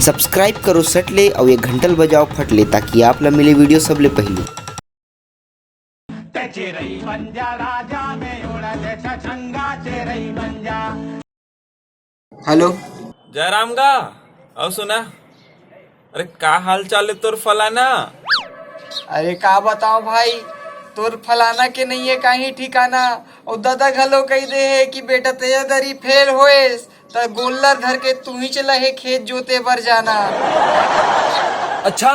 Subscribe करो सटले और ये घंटल बजाओ फटले ताकि आप ला मिले वीडियो सबले पहले। हेलो जयराम का और सुना। अरे का हाल चाल है तोर फलाना। अरे का बताओ भाई, तोर फलाना के नहीं है कहीं ठिकाना। और दादा घलो कही दे है कि बेटा तैयारी फेल होएस त गोल्लर धर के तू ही चला है खेत जोते बर जाना। अच्छा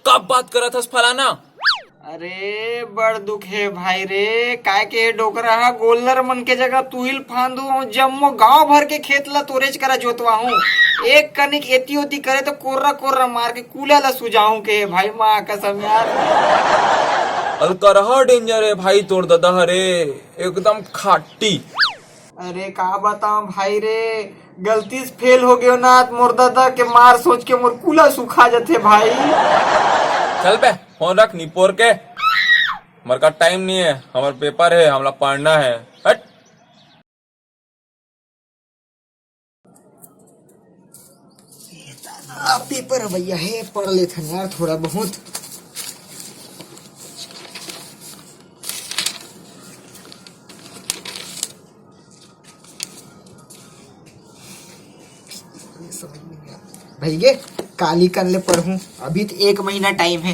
कब बात करा था फलाना। अरे बड़ दुख है भाई रे, काय के डोकरा हा गोल्लर मन के जगह तुहिल फांदू और जम्मो गांव भर के खेत ला तोरेज करा जोतवा हूँ। एक कनिक एती ओती करे तो कोर्रा कोर्रा मार के कूला ला सुझाऊं के भाई माँ कसम यार। अलकरहा डेंजर है भाई तोर दादा हरे एकदम खाटी। अरे का बताऊं भाई रे, गलती से फेल हो गयो ना मोर दादा के मार सोच के मोर कूला सुखा जाते भाई। चल बे फोन रख निपोर के, हमारे का टाइम नहीं है, हमारा पेपर है, हमला पढ़ना है। हट पेपर भैया है पढ़ लेते हैं यार थोड़ा बहुत। भैया काली कर ले पढ़ूं, अभी तो 1 महीना टाइम है।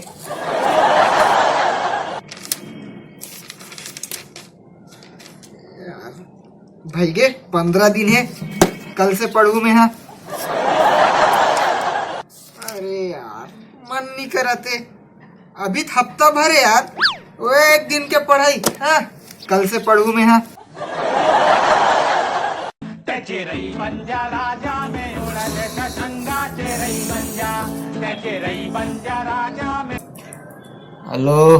भैया 15 दिन है, कल से पढ़ूं मैं। हाँ अरे यार मन नहीं कराते, अभी तो हफ्ता भर है यार। वो 1 दिन के पढ़ाई। हाँ कल से पढ़ूं मैं। हाँ हेलो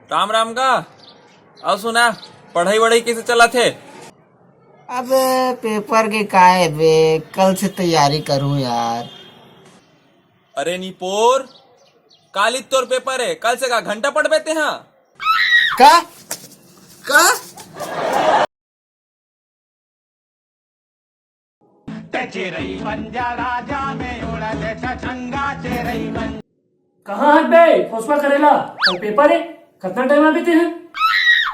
राम राम का और सुना, पढ़ाई वढ़ाई कैसे चला थे। अब पेपर के काय बे, कल से तैयारी करूं यार। अरे निपोर काली तोर पेपर है, कल से का घंटा पढ़ बेते हैं। का का कहाँ है बे फुसफा करेला, कल पेपर है, कितना टाइम अभी ते हैं।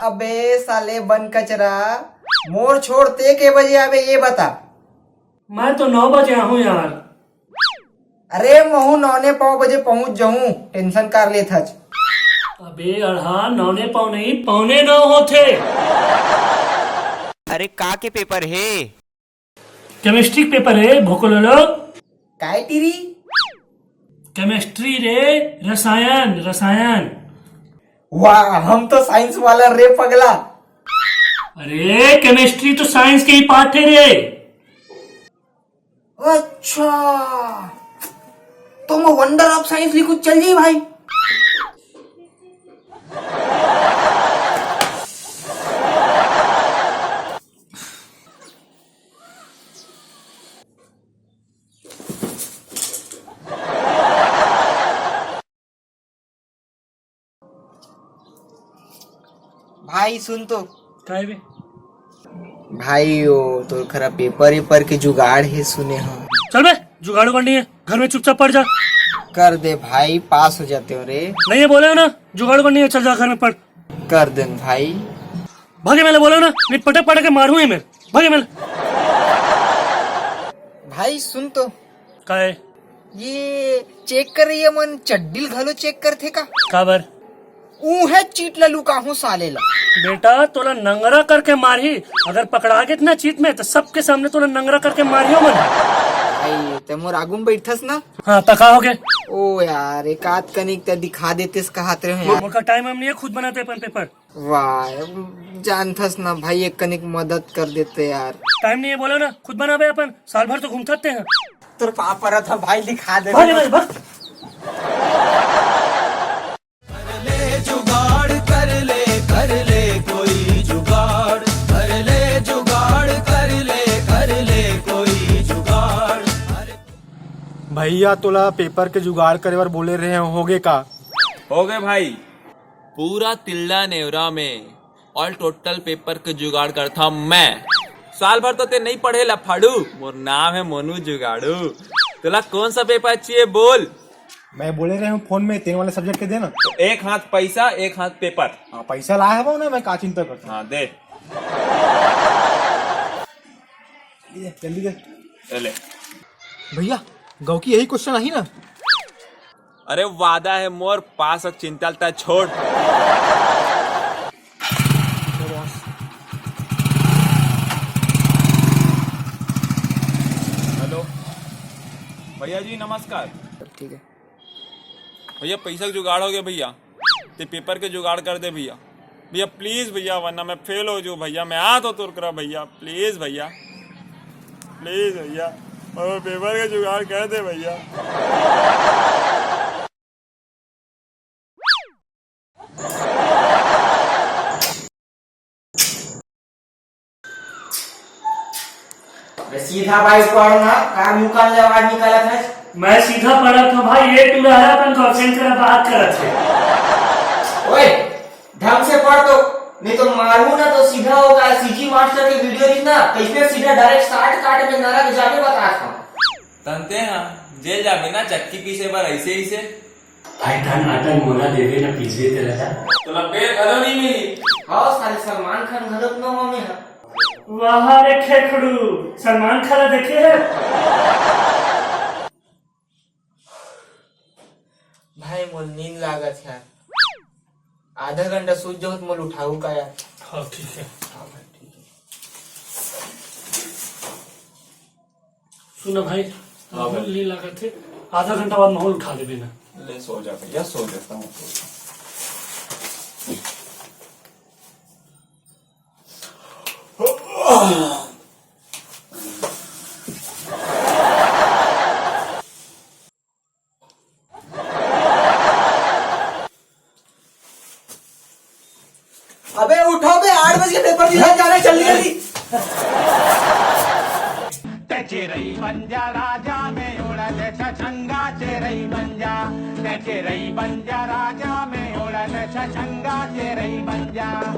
अबे साले बन कचरा, मोर छोड़ते के बजे आवे ये बता। मैं तो 9 बजे हूँ यार। अरे महू 9:15 पहुंच जाऊं, टेंशन कर ले थच। अबे अढ़ा 9:15 नहीं 8:45 होते। अरे का के पेपर है। केमिस्ट्री पेपर है भोकोलोलो। काय टीरी केमिस्ट्री रे, रसायन रसायन। वाह हम तो साइंस वाला रे पगला। अरे केमिस्ट्री तो साइंस के ही पार्ट है रे। अच्छा तो मैं वंडर ऑफ साइंस लिखू चल जाई भाई। भाई सुन तो काय बे भाई, ओ तो खरा पेपर के जुगाड़ है सुने हम। चल बे, जुगाड़ करनी है, घर में चुपचाप पढ़ जा। कर दे भाई, पास हो जाते हो रे। नहीं ये बोले हो ना जुगाड़ करनी है, चल जा घर में पढ़। कर दे भाई। भागे मेले बोले हो ना, नहीं पटक पटक के मारू मैं। भागे मेले। भाई सुन तो, काय ये चेक कर रही है मन चड्डील घलो चेक करते का। काबर ऊ है चीट ललू का हूँ साले ला। बेटा तोला नंगरा करके मारी, अगर पकड़ा गए ना चीत में तो सबके सामने तोला नंगरा करके मारियो मन। भाई ते मोर आगू में बैठस ना। हाँ तका हो गए। ओ यार एक आध कनिक ते दिखा देते कहते रहे यार। मुझका टाइम हम नहीं है, खुद बनाते अपन पेपर। वाह जानथस ना भाई, एक कनिक मदद कर देते यार। टाइम नहीं है बोलो ना, खुद बना बे अपन, साल भर तो घूमते हैं। तो पापा था भाई दिखा दे। भागे भाई भाग। कर ले कोई जुगाड़, कर ले जुगाड़, कर ले कोई जुगाड़। भैया तोला पेपर के जुगाड़ करे बार बोले रहे होगे का। हो गए भाई, पूरा तिल्ला नेवरा में ऑल टोटल पेपर के जुगाड़ करता मैं। साल भर तो ते नहीं पढ़े ला फाड़ू। मोर नाम है मोनू जुगाड़ू। तुला कौन सा पेपर चाहिए बोल। मैं बोले रहे हूँ फोन में 3 वाले सब्जेक्ट के देना। तो एक हाथ पैसा एक हाथ पेपर। हाँ पैसा लाया है ना, मैं का चिंता करता हाँ दे हूँ। जल्दी दे। ले। भैया गाँव की यही क्वेश्चन आई ना। अरे वादा है मोर पास अब चिंता लता छोड़। हेलो भैया जी नमस्कार। ठीक है भैया पैसा का जुगाड़ हो गया भैया। ते पेपर के जुगाड़ कर दे भैया। भैया प्लीज भैया, वरना मैं फेल हो जाऊँ भैया। मैं आ तो तुर करा भैया, प्लीज भैया, प्लीज भैया, और पेपर के जुगाड़ कर दे भैया। सीधा भाई पढ़ना का मुंह का आवाज निकाला था। मैं सीधा पढ़ा था भाई, ये तू रहा अपन को अब्सेंट करा बात करा थे। ओए ढंग से पढ़ तो, नहीं तो मारू ना तो सीधा होगा। सीजी मास्टर की वीडियो देखना, कैसे सीधा डायरेक्ट स्टार्ट काट में नरक जाके बता था। तनते हाँ जेल जाबे ना चक्की पीछे बार ऐसे ही से। भाई धन आतन मोला देवे ना पीछे तेरा था। तो लपेट घरों नहीं मिली। हाँ साले सलमान खान गलत न हो में है। वाह रे खेखड़ू, सलमान खान देखे है। भाई मोल नींद लागत है, आधा घंटा सूझ जाओ मोल उठाऊ का यार। हाँ ठीक है। सुना भाई, ली लागत थे, आधा घंटा बाद माहौल उठा देवे ना। ले सो जा भैया, सो जाता हूँ। अबे उठो बे, 8 बजे पेपर दिला जा रहा है, जल्दी जल्दी। चेरई बंजा राजा में उड़द छछंगा चेरई बंजा चेरई बंजा राजा में उड़द छछंगा चेरई बंजा।